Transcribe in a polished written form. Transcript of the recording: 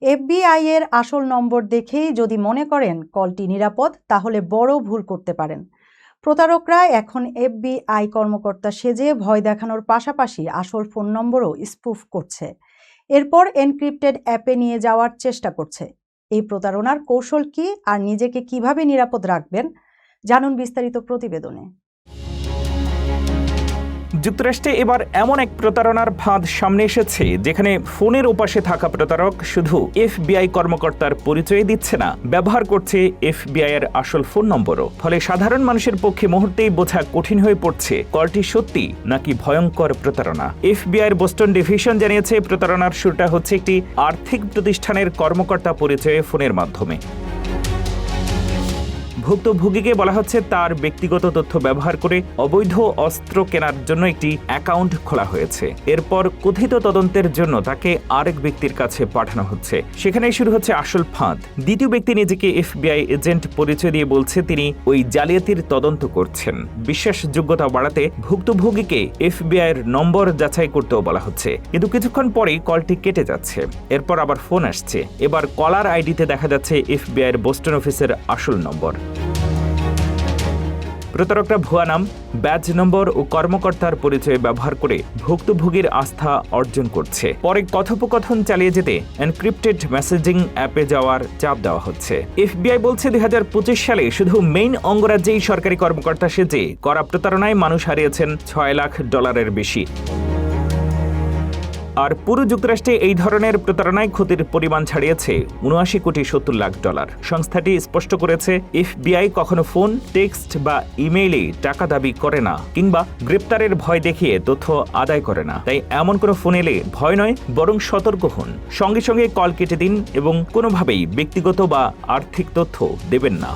FBI এর আসল নম্বর দেখেই যদি মনে করেন কলটি নিরাপদ, তাহলে বড় ভুল করতে পারেন। প্রতারকরা এখন এফবিআই কর্মকর্তা সেজে ভয় দেখানোর পাশাপাশি আসল ফোন নম্বরও স্পুফ করছে, এরপর এনক্রিপ্টেড অ্যাপে নিয়ে যাওয়ার চেষ্টা করছে। এই প্রতারণার কৌশল কি আর নিজেকে কিভাবে নিরাপদ রাখবেন, জানুন বিস্তারিত প্রতিবেদনে। যুক্তরাষ্ট্রে এবার এমন এক প্রতারণার ফাঁদ সামনে এসেছে যেখানে ফোনের ওপাশে থাকা প্রতারক শুধু এফবিআই কর্মকর্তার পরিচয় দিচ্ছে না, ব্যবহার করছে এফবিআই এর আসল ফোন নম্বরও। ফলে সাধারণ মানুষের পক্ষে মুহূর্তেই বোঝা কঠিন হয়ে পড়ছে কলটি সত্যি নাকি ভয়ঙ্কর প্রতারণা। এফবিআই এর বোস্টন ডিভিশন জানিয়েছে প্রতারণার শুরুটা হচ্ছে একটি আর্থিক প্রতিষ্ঠানের কর্মকর্তা পরিচয়ে ফোনের মাধ্যমে। ভুক্তভোগীকে বলা হচ্ছে তার ব্যক্তিগত তথ্য ব্যবহার করে অবৈধ অস্ত্র কেনার জন্য একটি অ্যাকাউন্ট খোলা হয়েছে। এরপর কথিত তদন্তের জন্য তাকে আরেক ব্যক্তির কাছে পাঠানো হচ্ছে। সেখানেই শুরু হচ্ছে আসল ফাঁদ। দ্বিতীয় ব্যক্তি নিজেকে এফবিআই এজেন্ট পরিচয় দিয়ে বলছে তিনি ওই জালিয়াতির তদন্ত করছেন। বিশ্বাসযোগ্যতা বাড়াতে ভুক্তভোগীকে এফবিআই এর নম্বর যাচাই করতেও বলা হচ্ছে, কিন্তু কিছুক্ষণ পরেই কলটি কেটে যাচ্ছে। এরপর আবার ফোন আসছে। এবার কলার আইডিতে দেখা যাচ্ছে এফবিআই এর বোস্টন অফিসের আসল নম্বর। প্রতারকরা ভুয়া নাম, ব্যাজ নম্বর ও কর্মকর্তার পরিচয় ব্যবহার করে ভুক্তভোগীর আস্থা অর্জন করছে। পরে কথোপকথন চালিয়ে যেতে এনক্রিপ্টেড মেসেজিং অ্যাপে যাওয়ার চাপ দেওয়া হচ্ছে। এফবিআই বলছে 2025 সালে শুধু মেইন অঙ্গরাজ্যেই সরকারি কর্মকর্তা সেজে করা প্রতারণায় মানুষ হারিয়েছেন $6 লাখ বেশি। আর পুরো যুক্তরাষ্ট্রে এই ধরনের প্রতারণায় ক্ষতির পরিমাণ ছাড়িয়েছে $79.70 লাখ। সংস্থাটি স্পষ্ট করেছে এফবিআই কখনো ফোন, টেক্সট বা ইমেইলে টাকা দাবি করে না কিংবা গ্রেপ্তারের ভয় দেখিয়ে তথ্য আদায় করে না। তাই এমন কোনো ফোন এলে ভয় নয়, বরং সতর্ক হন। সঙ্গে সঙ্গে কল কেটে দিন এবং কোনোভাবেই ব্যক্তিগত বা আর্থিক তথ্য দেবেন না।